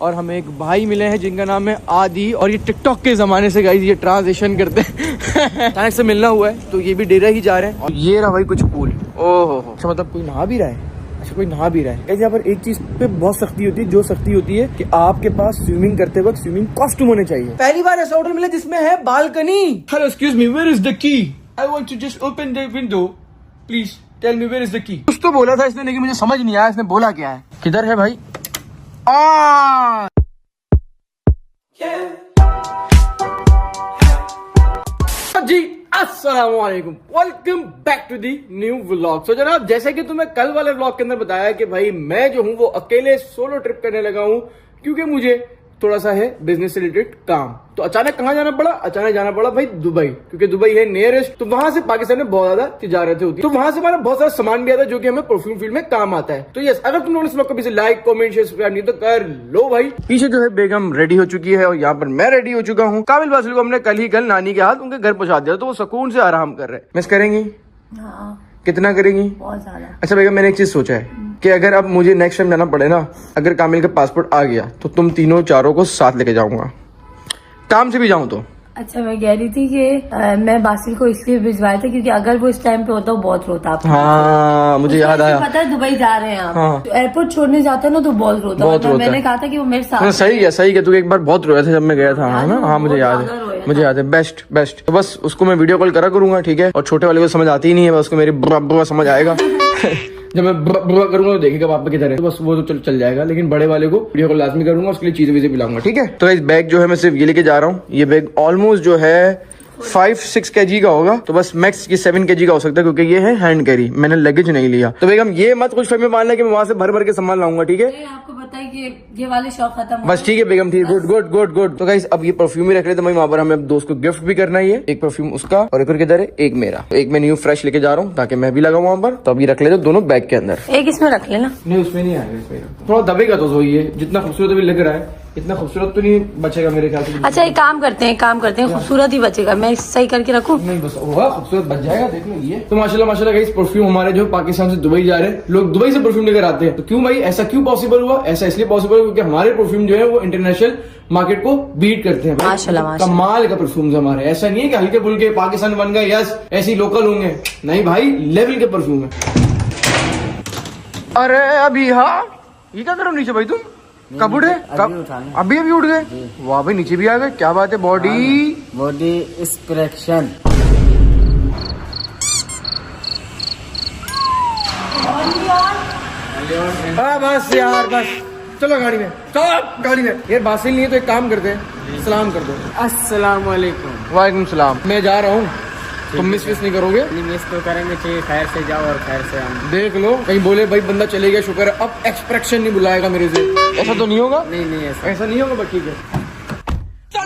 और हमें एक भाई मिले हैं जिनका नाम है आदि, और ये टिकटॉक के जमाने से गाइस ये ट्रांजिशन करते हैं। अचानक से मिलना हुआ है तो ये भी डेरा ही जा रहे हैं। और ये रहा भाई कुछ पूल, ओहो अच्छा मतलब कोई नहा भी रहा है, अच्छा कोई नहा भी रहा है। यहाँ पर एक चीज पे बहुत सख्ती होती है, जो सख्ती होती है कि आपके पास स्विमिंग करते वक्त स्विमिंग कॉस्ट्यूम होने चाहिए। पहली बार ऐसा होटल मिला जिसमें है balcony. Hello excuse me, where is the key? I want to just open the window, please tell me where is the key. कुछ तो बोला था इसने लेकिन मुझे समझ नहीं आया इसने बोला क्या है। किधर है भाई? जी अस्सलाम वालेकुम, welcome back to the new vlog. So जनाब, जैसे कि तुम्हें कल वाले व्लॉग के अंदर बताया कि भाई मैं जो हूँ वो अकेले सोलो ट्रिप करने लगा हूँ क्योंकि मुझे थोड़ा सा है बिजनेस से रिलेटेड काम। तो अचानक कहाँ जाना पड़ा? अचानक जाना पड़ा भाई दुबई, क्योंकि दुबई है नियरेस्ट। तो वहां से पाकिस्तान में बहुत ज्यादा तिजारतें होती है, तो वहां से हमारा बहुत सारा सामान भी आता है जो कि हमें परफ्यूम फील्ड में काम आता है। तो यस, अगर तुम लोगों ने इस व्लॉग को पीछे लाइक कमेंट शेयर सब्सक्राइब नहीं तो कर लो भाई। पीछे जो है बेगम रेडी हो चुकी है और यहाँ पर मैं रेडी हो चुका हूँ। काबिल बासिल को हमने कल ही कल नानी के हाथ उनके घर पहुंचा दिया, तो वो सुकून से आराम कर रहे हैं। मिस करेंगी? कितना करेंगी? बहुत ज्यादा। अच्छा बेगम, मैंने एक चीज सोचा है कि अगर अब मुझे नेक्स्ट टाइम जाना पड़े ना, अगर कामिल का पासपोर्ट आ गया तो तुम तीनों चारों को साथ लेके जाऊंगा, काम से भी जाऊं तो। अच्छा, मैं कह रही थी कि मैं बासिल को इसलिए भिजवाया था क्योंकि अगर वो इस टाइम पे होता वो बहुत रोता। हाँ मुझे याद आया, पता है दुबई जा रहे हैं आप। हाँ। तो एयरपोर्ट छोड़ने जाते हैं ना तो बहुत रोता है। मैंने कहा था कि वो मेरे साथ। सही है सही है, तू एक बार बहुत रोया था जब मैं गया था ना। हाँ मुझे याद है, मुझे याद है। Best best. तो बस उसको मैं वीडियो कॉल करा करूंगा, ठीक है। और छोटे वाले को समझ आती ही नहीं है, बस उसको मेरी बुआ समझ आएगा। जब मैं बुआ करूंगा तो देखेगा पापा किधर है, तो बस वो तो चल जाएगा। लेकिन बड़े वाले को वीडियो कॉल लाजमी करूंगा, उसके लिए चीजें वीजें पिलाऊंगा, ठीक है। तो इस बैग जो है मैं सिर्फ ये लेके जा रहा हूँ। ये बैग ऑलमोस्ट जो है 5-6 kg का होगा, तो बस मैक्स की 7 kg का हो सकता है क्योंकि ये है हैंड कैरी, मैंने लगेज नहीं लिया। तो बेगम ये मत कुछ फहमी मान ले कि मैं वहां से भर भर के सामान लाऊंगा, ठीक है। आपको पता है कि ये वाले शौक खत्म बस, ठीक है बेगम, ठीक है। Good good good good. तो गाइस अब ये परफ्यूम ही रख रहे थे वहाँ पर, हमें दोस्त को गिफ्ट भी करना ही है। एक परफ्यूम उसका और एक और किधर है, एक मेरा। तो एक मैं न्यू फ्रेश लेके जा रहा हूँ ताकि मैं भी लगाऊं वहाँ पर। तो अभी रख लेते दोनों बैग के अंदर। एक इसमें रख लेना। नहीं उसमें नहीं आएगा, इसमें थोड़ा दबेगा तो ये जितना खूबसूरत अभी लग रहा है इतना खूबसूरत तो नहीं बचेगा मेरे ख्याल से। अच्छा एक काम करते हैं खूबसूरत ही बचेगा। मैं सही करके रखूं? नहीं बस होगा, खूबसूरत बच जाएगा, देख लो ये। तो माशाल्लाह माशाल्लाह गाइस, परफ्यूम हमारे जो पाकिस्तान से दुबई जा रहे हैं, लोग दुबई से परफ्यूम लेकर आते हैं। तो क्यों भाई ऐसा क्यों पॉसिबल हुआ? ऐसा इसलिए पॉसिबल हुआ क्योंकि हमारे परफ्यूम जो है वो इंटरनेशनल मार्केट को बीट करते हैं। माशाल्लाह कमाल का परफ्यूम हमारे, ऐसा नहीं है कि हल्के फुल्के पाकिस्तान बन गए यस ऐसे ही लोकल होंगे, नहीं भाई लेवल के परफ्यूम है। अरे अभी हाँ ये क्या करो नीचे भाई, तुम कब उठे? अभी उठ गए? वाह भाई नीचे भी आ गए, क्या बात है। Body inspiration. बस यार बस, चलो गाड़ी में, चलो गाड़ी में। यार बासिल नहीं है तो एक काम करते हैं, सलाम कर दो। अस्सलाम वालेकुम। वालेकुम सलाम। मैं जा रहा हूँ, तुम मिस नहीं करोगे? नहीं मिस तो करेंगे, चाहिए खैर से जाओ और खैर से हम। देख लो कहीं बोले भाई बंदा चले गया, शुक्र है अब एक्सप्रेशन नहीं बुलाएगा मेरे से। ऐसा तो नहीं होगा? नहीं ऐसा नहीं होगा, बट ठीक है।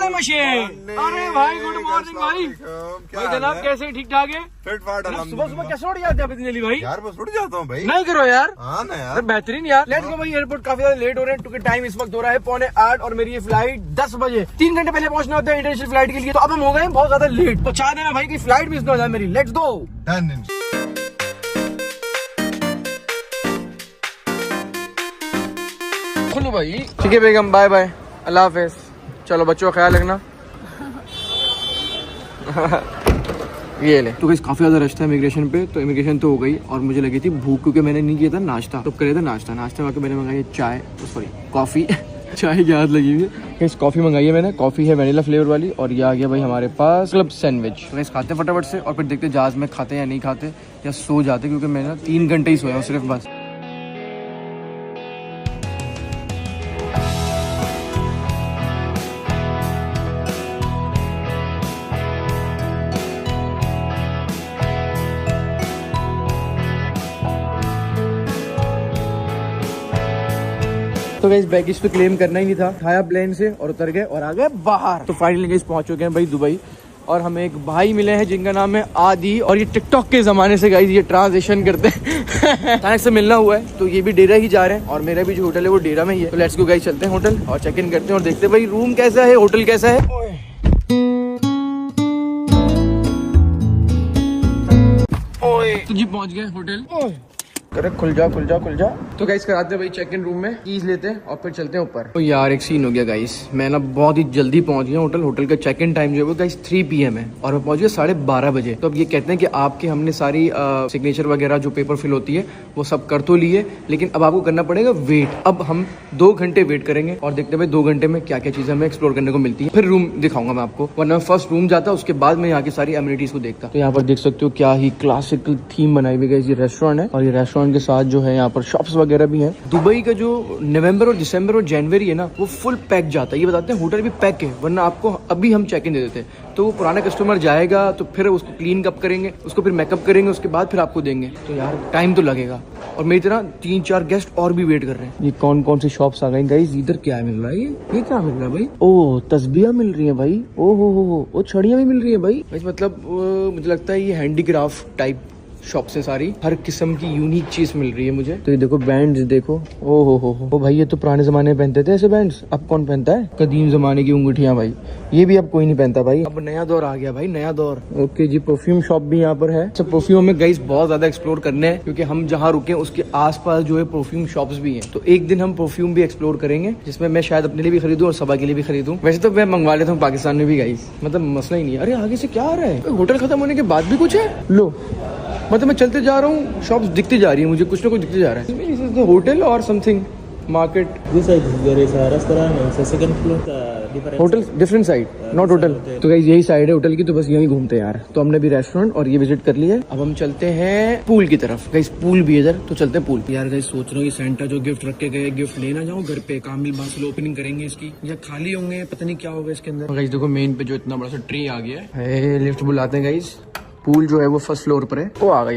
अरे भाई गुड मॉर्निंग भाई जनाब, कैसे ठीक ठाक है? सुबह सुबह कैसे उठ जाते हैं इतनी जल्दी भाई? यार बस उठ जाता हूँ भाई। नहीं करो यार। हाँ ना यार, बेहतरीन यार। लेट्स गो भाई, एयरपोर्ट काफी ज्यादा लेट हो रहे हैं क्योंकि टाइम इस वक्त हो रहा है 7:45 और मेरी ये फ्लाइट 10 बजे। 3 घंटे पहले पहुंचना होता है इंटरनेशनल फ्लाइट के लिए। तो अब हम हो गए बहुत ज्यादा लेट, तो चाह देना भाई की फ्लाइट मिस ना हो जाए मेरी। Let's go. खुलो भाई, ठीक है बेगम, बाय बाय, अल्लाह हाफिज। चलो बच्चों का ख्याल रखना। ये ले। तो गाइस काफी ज्यादा रश था इमिग्रेशन पे, तो इमिग्रेशन तो हो गई और मुझे लगी थी भूख क्योंकि मैंने नहीं किया था नाश्ता। तो करे था नाश्ता में मैंने मंगाई चाय, सॉरी कॉफी। चाय की आदत लगी हुई है। गाइस कॉफी मंगाई है मैंने, कॉफी है वनीला फ्लेवर वाली। और ये आ गया भाई हमारे पास क्लब सैंडविच। गाइस खाते फटाफट से और फिर देखते जहाज में खाते या नहीं खाते या सो जाते, क्योंकि मैं ना 3 घंटे ही सोया हूँ सिर्फ बस। तो गाइस बैगेज तो क्लेम करना ही नहीं था, खाया प्लेन से और उतर गए और आ गए बाहर। तो फाइनली गाइस पहुंच चुके हैं भाई दुबई, और हमें एक भाई मिले हैं जिनका नाम है आदि, और ये टिकटॉक के जमाने से गाइस ये ट्रांजिशन करते हैं। अचानक से मिलना हुआ है तो ये भी डेरा ही जा रहे हैं, और मेरा भी जो होटल है वो डेरा में ही है। तो लेट्स गो गाइस, चलते हैं होटल और चेक इन करते हैं और देखते हैं भाई रूम कैसा है, होटल कैसा है। तो जी पहुंच गए होटल। करे खुल जा खुल जा खुल जा। तो गाइस कराते हैं भाई चेक इन रूम में, कीज लेते हैं और फिर चलते हैं ऊपर। तो यार एक सीन हो गया गाइस, मैं ना बहुत ही जल्दी पहुंच गया होटल का चेक इन टाइम जो है वो गाइस 3 PM है और मैं पहुंच गया 12:30 बजे। तो अब ये कहते हैं कि आपके हमने सारी सिग्नेचर वगैरह जो पेपर फिल होती है वो सब कर तो लिए, लेकिन अब आपको करना पड़ेगा वेट। अब हम 2 घंटे वेट करेंगे और देखते हैं भाई 2 घंटे में क्या क्या चीजें हमें एक्सप्लोर करने को मिलती है। फिर रूम दिखाऊंगा मैं आपको, वरना फर्स्ट रूम जाता उसके बाद मैं यहाँ की सारी एमिनिटीज को देखता। तो यहाँ पर देख सकते हो क्या ही क्लासिकल थीम बनाई हुई है। ये रेस्टोरेंट है और ये रेस्टोरेंट के साथ जो है यहाँ पर शॉप्स वगैरह भी हैं। दुबई का जो नवंबर और दिसंबर और जनवरी है ना वो फुल पैक जाता है। ये बताते हैं होटल भी पैक है, वरना आपको अभी हम चेक इन दे देते हैं। तो वो पुराना कस्टमर जाएगा तो फिर उसको क्लीन कप करेंगे, उसको फिर मेकअप करेंगे, उसके बाद फिर आपको देंगे। तो यार टाइम तो लगेगा और मेरी तरह 3-4 गेस्ट और भी वेट कर रहे हैं। ये कौन कौन सी शॉप्स आ गई गाइस? इधर क्या मिल रहा है? ये क्या मिल रहा है भाई? ओह तस्बीह मिल रही है भाई। ओ हो छड़ियाँ भी मिल रही है भाई। मतलब मुझे लगता है ये हैंडीक्राफ्ट टाइप शॉप से सारी हर किस्म की यूनिक चीज मिल रही है मुझे। तो ये देखो बैंड्स देखो, ओ हो भाई, ये तो पुराने जमाने में पहनते थे ऐसे बैंड्स, अब कौन पहनता है? कदीम जमाने की अंगूठियां भाई, ये भी अब कोई नहीं पहनता भाई। अब नया दौर आ गया भाई, नया दौर। ओके जी, परफ्यूम शॉप भी यहाँ पर है। अच्छा परफ्यूम में गाइस बहुत ज्यादा एक्सप्लोर करने हैं क्योंकि हम जहाँ रुके उसके आसपास जो है परफ्यूम शॉप्स भी हैं। तो एक दिन हम परफ्यूम भी एक्सप्लोर करेंगे, जिसमें मैं शायद अपने लिए भी खरीदूं और सबा के लिए भी खरीदूं। वैसे तो मैं मंगवा लेता हूँ पाकिस्तान में भी गाइस, मतलब मसला ही नहीं है। अरे आगे से क्या आ रहा है? होटल खत्म होने के बाद भी कुछ है? लो मतलब मैं चलते जा रहा हूँ, शॉप्स दिखती जा रही है मुझे, कुछ ना कुछ दिखते जा रहा है। होटल और something market, hotel different side, not hotel. तो गाइस यही साइड है होटल की, तो बस यही घूमते हैं यार। तो हमने भी रेस्टोरेंट और ये विजिट कर लिया है, अब हम चलते हैं पूल की तरफ। गाइस पूल भी इधर, तो चलते हैं पूल। यार गाइस सोच रहा हूँ सेंटा जो गिफ्ट रख के गए, गिफ्ट लेना जाऊँ घर पे, कामिल बांसुल ओपनिंग करेंगे इसकी, या खाली होंगे पता नहीं क्या होगा इसके अंदर। गाइस देखो मेन पे जो इतना बड़ा सा ट्री आ गया है, लिफ्ट बुलाते हैं गाइस। पूल जो है वो फर्स्ट फ्लोर पर है। ओ आ गई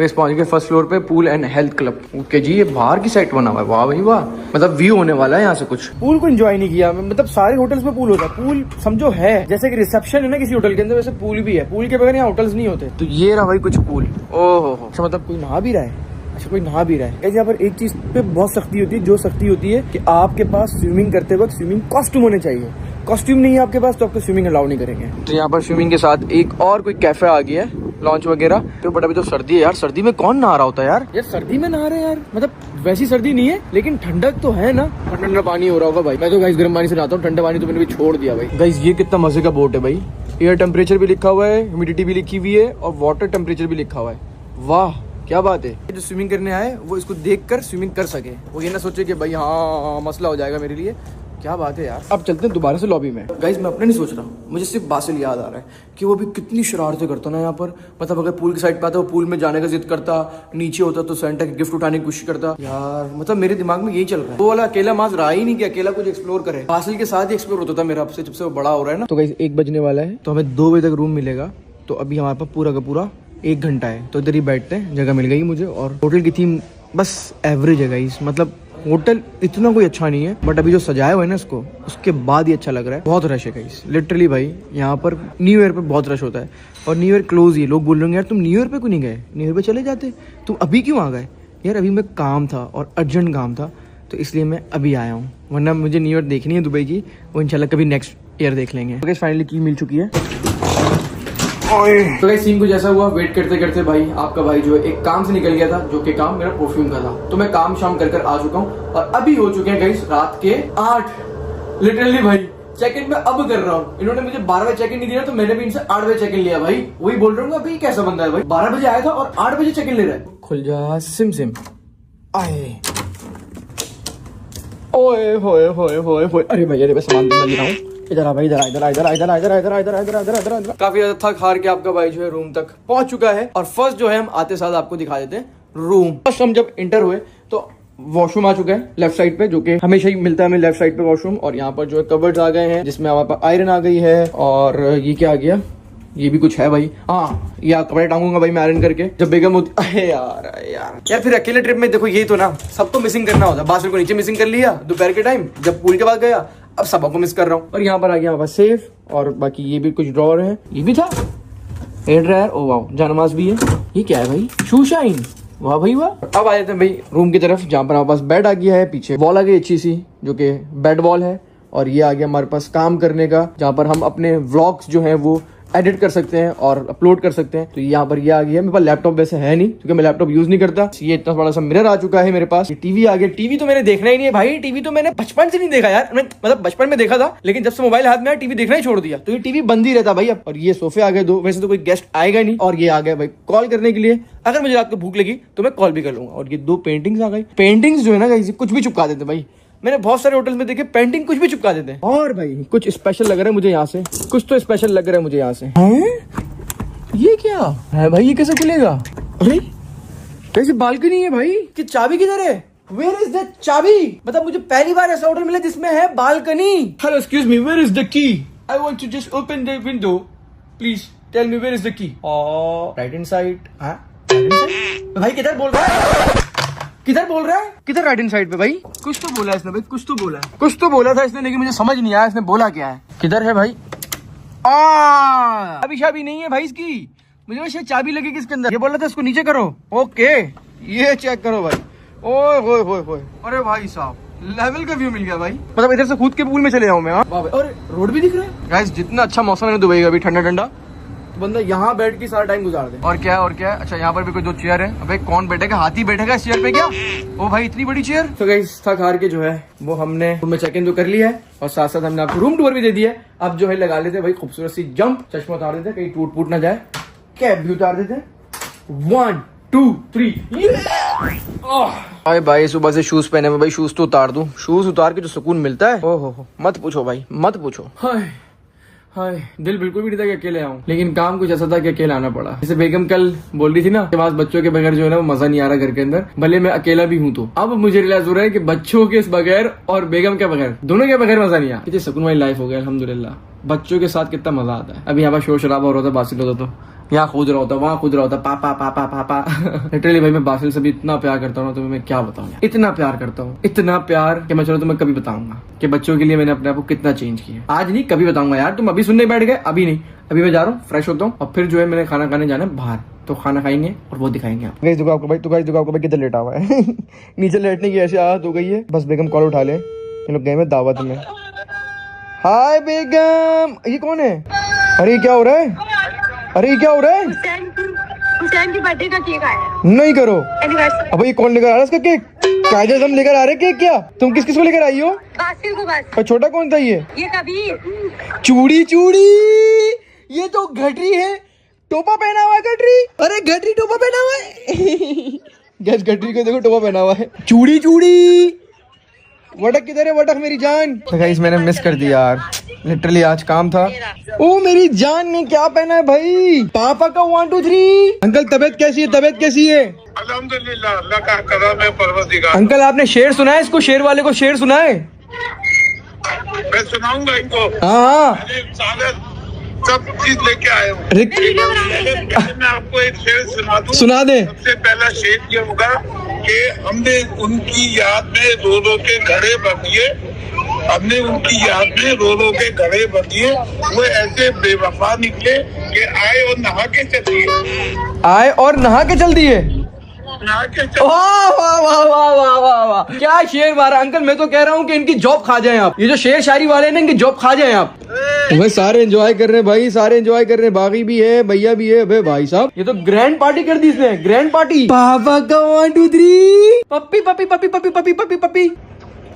पहुंच गए फर्स्ट फ्लोर पे, pool and health club. Okay जी, ये बाहर की साइड बना हुआ है, वाह भाई वाह, मतलब व्यू होने वाला है यहाँ से। कुछ पूल को एंजॉय नहीं किया, मतलब सारे होटल्स में पूल होता है। पूल समझो है जैसे कि रिसेप्शन है ना किसी होटल के अंदर, वैसे पूल भी है। पूल के बगैर यहाँ होटल्स नहीं होते। तो ये रहा भाई कुछ पूल। ओहो अच्छा, मतलब कोई नहा भी रहा है। अच्छा कोई नहा भी रहा है। यहाँ पर एक चीज पे बहुत सख्ती होती है, जो सख्ती होती है कि आपके पास स्विमिंग करते वक्त स्विमिंग कॉस्ट्यूम होने चाहिए। कॉस्ट्यूम नहीं है आपके पास तो आपको स्विमिंग अलाउ नहीं करेंगे। तो यहाँ पर स्विमिंग के साथ एक और कोई कैफे आ गया है, लॉन्च वगैरह। तो बट अभी तो सर्दी है यार, सर्दी में कौन नहा रहा होता है यार? यार सर्दी में नहा रहे हैं यार, मतलब वैसी सर्दी नहीं है लेकिन ठंडक तो है ना। ठंडा पानी हो रहा होगा भाई। मैं तो गाइस गर्म पानी से नहाता हूँ, ठंडा पानी तो मैंने भी छोड़ दिया भाई। गाइस ये कितना मजे का बोट है भाई, एयर टेम्परेचर भी लिखा हुआ है, ह्यूमिडिटी भी लिखी हुई है और वाटर टेम्परेचर भी लिखा हुआ है। वाह क्या बात है। जो स्विमिंग करने आए वो इसको देखकर स्विमिंग कर सके, वो ये ना सोचे कि भाई हाँ मसला हो जाएगा मेरे लिए। क्या बात है यार। अब चलते हैं दोबारा से लॉबी में। गाइस मैं अपने नहीं सोच रहा हूँ, मुझे सिर्फ बासिल याद आ रहा है कि वो भी कितनी शरारतें करता ना यहाँ पर। मतलब अगर पूल की साइड पे आता वो पूल में जाने का जिद करता, नीचे होता तो सेंटा की गिफ्ट उठाने की कोशिश करता। यार मतलब मेरे दिमाग में यही चल रहा है। वो वाला अकेला माज रहा ही नहीं कि अकेला कुछ एक्सप्लोर करे। बासिल के साथ ही एक्सप्लोर होता था मेरा, अब से जब से वो बड़ा हो रहा है ना। तो गाइस 1 बजने वाला है, तो हमें 2 बजे तक रूम मिलेगा। तो अभी हमारे पास पूरा का पूरा 1 घंटा है, तो इधर ही बैठते हैं। जगह मिल गई मुझे और होटल की थीम बस एवरेज है गाइस, मतलब होटल इतना कोई अच्छा नहीं है, बट अभी जो सजाया हुआ है ना इसको, उसके बाद ही अच्छा लग रहा है। बहुत रश है गाइस लिटरली भाई, यहाँ पर न्यू ईयर पे बहुत रश होता है और न्यू ईयर क्लोज ही। लोग बोल रहे हैं यार तुम न्यू ईयर पे क्यों नहीं गए, न्यू ईयर पे चले जाते, तुम अभी क्यों आ गए? यार अभी मैं काम था और अर्जेंट काम था, तो इसलिए मैं अभी आया हूँ, वरना मुझे न्यू ईयर देखनी है दुबई की, वो इंशाल्लाह कभी नेक्स्ट ईयर देख लेंगे। तो फाइनली की मिल चुकी है। तो गाइस सीन कुछ ऐसा हुआ, वेट करते करते भाई आपका भाई जो है एक काम से निकल गया था, जो कि काम मेरा परफ्यूम का था। तो मैं काम शाम कर आ चुका हूँ और अभी हो चुके हैं गाइस रात के 8। लिटरली भाई चेक इन मैं अब कर रहा हूँ। इन्होंने मुझे 12 बजे चेक इन नहीं दिया, तो मैंने भी इनसे 8 बजे चेक इन लिया भाई। वही बोल रहा हूँ अभी कैसा बंदा है भाई, 12 बजे आया था और 8 बजे चेक इन ले रहा है। खुल जा सिम सिम आए। ओए होए होए होए होए, अरे भैया अरे सामान लग रहा हूँ। इधर आ भाई, इधर काफी ज्यादा थक हार के आपका भाई जो है रूम तक पहुंच चुका है। और फर्स्ट जो है हम आते साथ आपको दिखा देते हैं रूम। फर्स्ट हम जब इंटर हुए तो वॉशरूम आ चुका है लेफ्ट साइड पे, जो कि हमेशा ही मिलता है हमें लेफ्ट साइड पे वॉशरूम। और यहाँ पर जो है कबर्ड्स आ गए हैं, जिसमें हमारे पास आयरन आ गई है। और ये क्या आ गया, ये भी कुछ है भाई। हाँ या कपड़े टांगूंगा भाई मैं आयरन करके जब बेगम होती। अरे यार फिर अकेले ट्रिप में देखो यही तो ना, सब तो मिसिंग करना होता है। बासिल को नीचे मिसिंग कर लिया दोपहर के टाइम जब पूल के बाद गया, अब सबको को मिस कर रहा हूँ। और यहाँ पर आ गया हमारे पास सेफ, और बाकी ये भी कुछ ड्रॉर है, ये भी था हेयर ड्रायर। ओ वाह जानमाज भी है। ये क्या है भाई, शू शाइन, वाह भाई वाह। अब आ जाते हैं भाई रूम की तरफ, जहाँ पर हमारे पास बेड आ गया है, पीछे वॉल आ गई अच्छी सी जो कि बेड वॉल है। और ये आ गया हमारे पास काम करने का, जहाँ पर हम अपने व्लॉग्स जो हैं वो एडिट कर सकते हैं और अपलोड कर सकते हैं। तो यहाँ पर ये आ गया। मेरे पास लैपटॉप वैसे है नहीं क्योंकि मैं लैपटॉप यूज नहीं करता। ये इतना बड़ा सा मिरर आ चुका है मेरे पास। टीवी आ गया। टीवी तो मैंने देखना ही नहीं है भाई। टीवी तो मैंने बचपन से नहीं देखा यार। मतलब बचपन में देखा था, लेकिन जब से मोबाइल हाथ में आया टीवी देखना ही छोड़ दिया। तो ये टीवी बंद ही रहता भाई अब। और ये सोफे आ गए दो। वैसे तो कोई गेस्ट आएगा नहीं। और ये आ गया भाई कॉल करने के लिए। अगर मुझे रात को भूख लगी तो मैं कॉल भी कर लूंगा। और ये दो पेंटिंग्स आ गई। पेंटिंग्स जो है ना कुछ भी चिपका देते भाई। मैंने बहुत सारे होटल में देखे पेंटिंग कुछ भी चिपका देते हैं। और भाई कुछ स्पेशल लग रहा है मुझे यहाँ से। कुछ तो स्पेशल लग रहा है मुझे यहाँ से। ये क्या है भाई? ये कैसे खुलेगा? अरे कैसे बालकनी है भाई? कि चाबी किधर है? वेयर इज द चाबी? मतलब मुझे पहली बार ऐसा होटल मिला जिसमें है balcony. Hello excuse me, where is the key? I want to just open the window, please tell me where is the key. Right hand side. भाई किधर बोल रहा है? किधर बोल रहा है? किधर राइट हैंड साइड पे भाई? कुछ तो बोला इसने भाई, कुछ तो बोला है। कुछ तो बोला था इसने, लेकिन मुझे समझ नहीं आया इसने बोला क्या है। किधर है भाई? अभी शाबी नहीं है भाई इसकी। मुझे वैसे चाबी लगेगी इसके अंदर। ये बोला था इसको नीचे करो। ओके ये चेक करो भाई। ओए होए होए होए, अरे भाई साहब लेवल का व्यू मिल गया भाई। मतलब इधर से कूद के पूल में चले जाऊं मैं। और रोड भी दिख रहा है गाइस। जितना अच्छा मौसम है दुबई का भी, ठंडा ठंडा, तो बंदा यहाँ बैठ के सारा टाइम गुजार दे। और क्या अच्छा यहाँ पर भी कोई दो चेयर है। अबे कौन बैठेगा? हाथी बैठेगा इस चेयर पे क्या? ओ भाई इतनी बड़ी चेयर। तो गाइस थक हार के जो है वो हमने रूम में चेक इन तो कर लिया है और साथ साथ हमने आपको रूम टूर भी दे दिया है। अब जो है लगा लेते भाई खूबसूरत सी जंप। चश्मा उतार देते कहीं टूट फूट ना जाए। कैप भी उतार देते। 1 2 3। अरे भाई सुबह से शूज पहने हुए भाई। शूज तो उतार दूं। शूज उतार के जो सुकून मिलता है ओहो मत पूछो भाई, मत पूछो। हाय दिल बिल्कुल भी नहीं था कि अकेले आऊं, लेकिन काम कुछ ऐसा था कि अकेला आना पड़ा। जैसे बेगम कल बोल रही थी ना कि पास बच्चों के बगैर जो है ना वो मजा नहीं आ रहा घर के अंदर, भले मैं अकेला भी हूं। तो अब मुझे रियलाइज हो रहा है कि बच्चों के बगैर और बेगम के बगैर, दोनों के बगैर मजा नहीं आया। कितनी सुकून वाली लाइफ हो गया अल्हम्दुलिल्लाह। बच्चों के साथ कितना मजा आता है। अभी यहाँ पर शोर शराबा हो रहा था, बासिल होता तो यहाँ कूद रहा होता, वहाँ कूद रहा होता, पापा पापा पापा। लिटरली भाई मैं बासिल से भी इतना प्यार करता हूँ तो मैं क्या बताऊँ। इतना प्यार करता हूँ, इतना प्यार कि मैं चलो तुम्हें कभी बताऊंगा कि बच्चों के लिए मैंने अपने आप को कितना चेंज किया। आज नहीं कभी बताऊंगा यार। तुम अभी सुनने बैठ गए? अभी नहीं, अभी मैं जा रहा हूँ, फ्रेश होता हूँ और फिर जो है मैंने खाना खाने जाना है बाहर। तो खाना खाएंगे और वो दिखाएंगे आपको। गाइस देखो आपको भाई, तो गाइस देखो आपको भाई किधर लेटा हुआ है। नीचे लेटने की ऐसी आदत हो गई है। बस बेगम कॉल उठा ले, इन लोग गए में दावत में। हाय बेगम, ये कौन है? अरे क्या हो रहा है? अरे ये क्या हो रहा है? हुसैन की बर्थडे का केक आया। नहीं करो। अब ये कौन लेकर आ रहा है इसका केक? काजल हम लेकर आ रहे केक क्या? तुम किस किस को लेकर आई हो? बासिल को बस। और छोटा कौन था ये? कबीर। चूड़ी चूड़ी, ये तो घटरी है। टोपा पहना हुआ है घटरी। अरे घटरी टोपा पहना हुआ है। गैस घटरी को देखो टोपा पहना हुआ है। चूड़ी चूड़ी। वटक किधर है? वटक मेरी जान। तो गाइस मैंने मिस कर दिया यार, लिटरली आज काम था। ओ मेरी जान ने क्या पहना है भाई? पापा का 1 2 3। अंकल तबीयत कैसी है? तबीयत कैसी है? अल्हम्दुलिल्लाह, अल्लाह का करम है, परवरदिगार। अंकल आपने शेर सुना है? इसको शेर वाले को शेर सुना है? मैं सुनाऊंगा इनको। हाँ साले सब चीज लेके आए हूँ। मैं आपको एक शेर सुना दूं। सुना दे। सबसे पहला शेर ये होगा कि हमने उनकी याद में रो रो के घड़े भर दिए। हमने उनकी याद में रो रो के घड़े भर दिए। वो ऐसे बेवफा निकले कि आए और नहा के चल दिए। आए और नहा के चल दिए। नहा के चल। वाह वाह वाह वाह वाह वाह वाह, क्या शेर मारा अंकल। मैं तो कह रहा हूँ कि इनकी जॉब खा जाएं आप। ये जो शेर शायरी वाले हैं ना, इनकी जॉब खा जाएं आप। भाई सारे एंजॉय कर रहे हैं भाई, सारे एंजॉय कर रहे हैं। बागी भी है, भैया भी है। अबे भाई साहब ये तो ग्रैंड पार्टी कर दी इसने, ग्रैंड पार्टी। पापा का 1 2 3। पप्पी पप्पी पप्पी पप्पी पप्पी पप्पी पप्पी।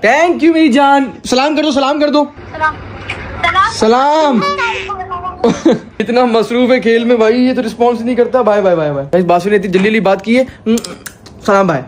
थैंक यू मेरी जान। सलाम कर दो, सलाम कर दो। सलाम। इतना मसरूफ है खेल में भाई, ये तो रिस्पॉन्स नहीं करता। Bye bye bye bye. Basu ने इतनी जल्दी बात की है। सलाम भाई।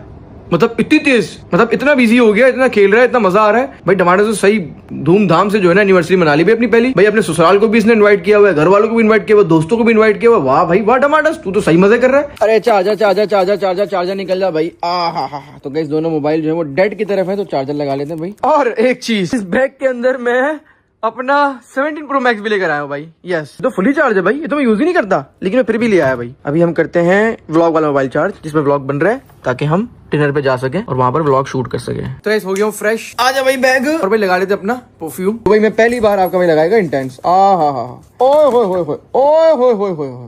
मतलब इतनी तेज, मतलब इतना बिजी हो गया, इतना खेल रहा है, इतना मजा आ रहा है भाई। टमाटर तो सही धूमधाम से जो है ना एनिवर्सरी मना ली भाई अपनी पहली। भाई अपने ससुराल को भी इसने इनवाइट किया हुआ है, घर वालों को भी इनवाइट किया हुआ, दोस्तों को भी इनवाइट किया हुआ। वाह भाई वाह टमाटर, तू तो सही मजे कर रहा है। अरे charger charger charger charger charger निकल जा भाई। हा। तो गाइस दोनों मोबाइल जो है वो डेड की तरफ है, तो चार्जर लगा लेते हैं भाई। और एक चीज, इस बैग के अंदर मैं अपना 17 Pro Max भी लेकर आया हूँ भाई। यस तो फुली चार्ज है भाई, ये तो मैं यूज ही नहीं करता, लेकिन मैं फिर भी ले आया भाई। अभी हम करते हैं व्लॉग वाला मोबाइल चार्ज, जिसमें व्लॉग बन रहा है, ताकि हम डिनर पे जा सके और वहां पर व्लॉग शूट कर सके। तो ऐसे हो गया हूँ फ्रेश। आ जा भाई बैग। और भाई लगा लेते अपना परफ्यूम। तो भाई मैं पहली बार आपका भाई लगाएगा इंटेंस। ओए होए होए होए ओए होए होए होए।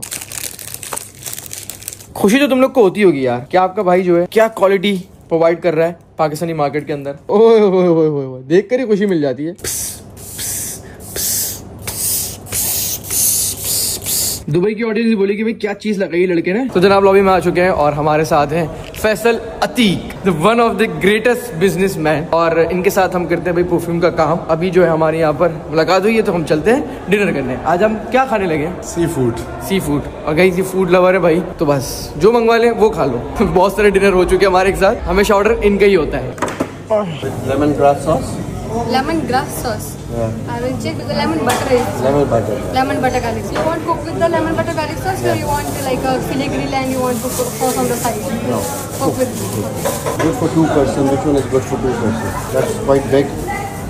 खुशी तो तुम लोग को होती होगी यार, क्या आपका भाई जो है क्या क्वालिटी प्रोवाइड कर रहा है पाकिस्तानी मार्केट के अंदर। ओए होए होए होए, देख कर ही खुशी मिल जाती है। दुबई की ऑडियंस बोली कि भाई क्या चीज लगाई लड़के ने। तो जनाब लॉबी में आ चुके हैं और हमारे साथ हैं Faisal Atiq, the one of the greatest businessman, और इनके साथ हम करते हैं भाई परफ्यूम का काम। अभी जो है हमारे यहाँ पर मुलाकात हुई है तो हम चलते हैं डिनर करने। आज हम क्या खाने लगे? Sea food. और कहीं सी फूड लवर है भाई, तो बस जो मंगवा लें वो खा लो। बहुत सारे डिनर हो चुके हैं हमारे एक साथ, हमेशा ऑर्डर इनका ही होता है। Lemon grass sauce, Lemongrass sauce. I will check with the lemon butter is. Lemon butter. Lemon butter garlic. You want cook with the lemon butter garlic sauce, or you want like a filigree and you want to cook sauce on the side? No. Cook with. Good for 2 person. Which one is good for 2 person? That's quite big.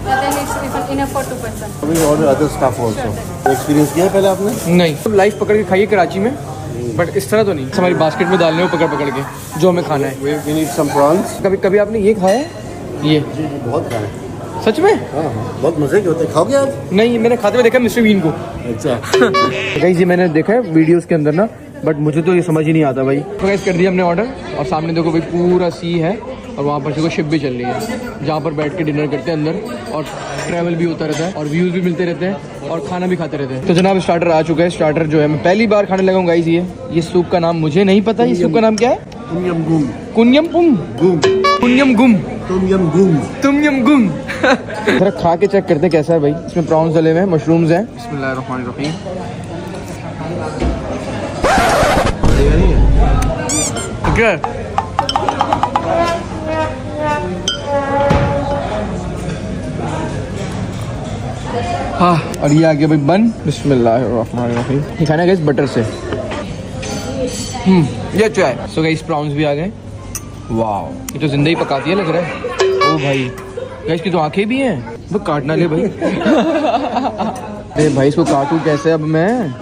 Then it's enough for 2 person. We order other stuff also. Experience किया है पहले आपने? नहीं, life पकड़ के खाइए कराची में, but इस तरह तो नहीं। हमारी बास्केट में डालने हो पकड़ के जो हमें खाना है। We need some prawns. कभी आपने ये खाया है? ये जी बहुत खाए। सच में? हाँ, बहुत मजे के होते हैं। खाओगे आप? नहीं, मैंने खाते हुए देखा मिस्टर बीन को। अच्छा। गाइस ये मैंने देखा है वीडियोस के अंदर ना, बट मुझे तो ये समझ ही नहीं आता भाई। तो गाइस कर दिया हमने ऑर्डर, और सामने देखो भाई पूरा सी है, और वहाँ पर देखो शिप भी चल रही है जहाँ पर बैठ के डिनर करते हैं अंदर, और ट्रैवल भी होता रहता है और व्यूज़ भी मिलते रहते हैं और खाना भी खाते रहते हैं। तो जनाब स्टार्टर आ चुका है। स्टार्टर जो है मैं पहली बार खाने लगा हूँ गाइस। ये सूप का नाम मुझे नहीं पता। ये सूप का नाम क्या है? तुम गुम। कुन्यम पुम गुम। कुन्यम गुम गुम। तुम गुम। जरा खा के चेक करते हैं कैसा है भाई। इसमें प्रॉन्स डले हुए हैं, मशरूम्स हैं। बिस्मिल्लाहिर्रहमानिर्रहीम। ठीक है। हाँ, और ये आ गया भाई बन। बिस्मिल्लाहिर्रहमानिर्रहीम। ये खाना गाइस बटर से। ये अच्छा है। सो गाइस प्रॉन्स भी आ गए। वाह, ये तो जिंदा ही पकाती है लग रहा है। ओ भाई, गाइस की तो आंखें भी हैं। वो काटना ले भाई। अरे भाई इसको काटूं कैसे अब मैं?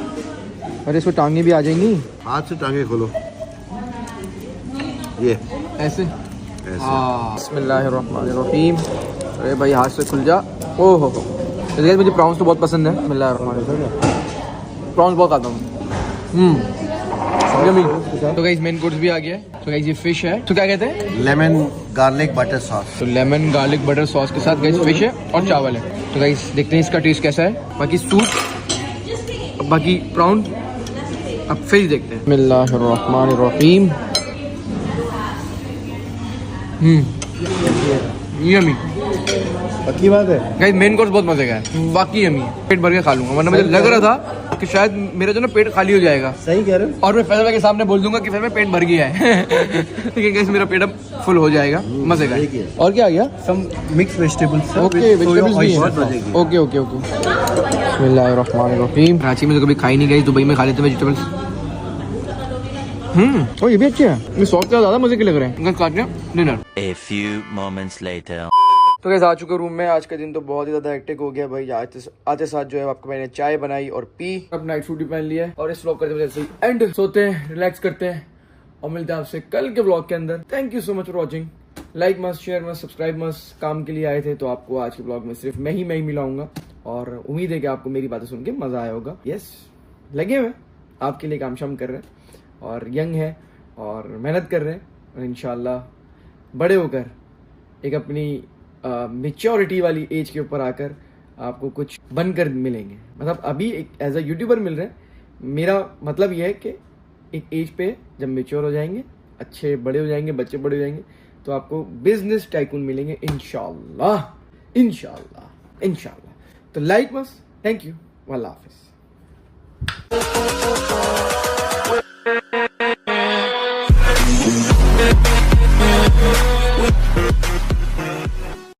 अरे इसको टांगे भी आ जाएंगी। हाथ से टांगे खोलो। ये ऐसे। हाँ, बिस्मिल्लाहिर्रहमानिर्रहीम। अरे भाई हाथ से खुल जा। ओहो, गाइस मुझे प्रॉन्स तो बहुत पसंद है। बिस्मिल्लाहिर्रहमानिर्रहीम। प्रॉन्स बहुत खाता हूँ। तो गाइस मेन कोर्स भी आ गया है। तो गाइस ये फिश है। तो क्या कहते हैं? Lemon garlic butter sauce. तो लेमन गार्लिक बटर सॉस के साथ गाइस फिश है और चावल है। तो गाइस देखते हैं इसका टेस्ट कैसा है। बाकी सूप, बाकी प्राउन, अब फिश देखते हैं। बिस्मिल्लाहिर्रहमानिर्रहीम। यम्मी। पक्की बात है। गाइस मेन कोर्स बहुत मजे का है, बाकी यम्मी है। पेट भर के खा लूंगा, वरना मुझे लग रहा था कि शायद मेरा जो ना पेट खाली हो जाएगा। सही कह रहे हो। और मैं फैसला के सामने बोल दूंगा कि फिर मैं पेट भर गया है। लेकिन गाइस मेरा पेट अब फुल हो जाएगा। मजे का है। और क्या आ गया? सम मिक्स वेजिटेबल्स। ओके, वेजिटेबल्स भी हैं। ओके। बिस्मिल्लाहिर्रहमानिर्रहीम। कराची में तो कभी खाई नहीं गई, दुबई में खा लेते वेजिटेबल्स। और ये भी अच्छे हैं। ये सॉस का ज्यादा मजे के लग रहे हैं। इनका काटने dinner. A few moments later. तो कैसे आ चुके रूम में। आज का दिन तो बहुत ही ज्यादा हेक्टिक हो गया भाई। आते साथ जो है आपको मैंने चाय बनाई और पी। अब नाइट सूट भी पहन लिया है और इस व्लॉग करते हैं एंड सोते हैं, रिलैक्स करते हैं और मिलते हैं आपसे कल के व्लॉग के अंदर। Thank you so much for watching. Like must, share must, subscribe must. काम के लिए आए थे तो आपको आज के व्लॉग में सिर्फ मैं ही मिलाऊंगा, और उम्मीद है कि आपको मेरी बातें सुन के मजा आया होगा। यस, लगे हुए आपके लिए काम शाम कर रहे हैं और यंग है और मेहनत कर रहे हैं, और इंशाल्लाह बड़े होकर एक अपनी मेच्योरिटी वाली एज के ऊपर आकर आपको कुछ बनकर मिलेंगे। मतलब अभी एक एज अ यूट्यूबर मिल रहे हैं। मेरा मतलब यह है कि एक एज पे जब मेच्योर हो जाएंगे, अच्छे बड़े हो जाएंगे, बच्चे बड़े हो जाएंगे, तो आपको बिजनेस टाइकून मिलेंगे इंशाल्लाह। तो like must. Thank you. Allah Hafiz.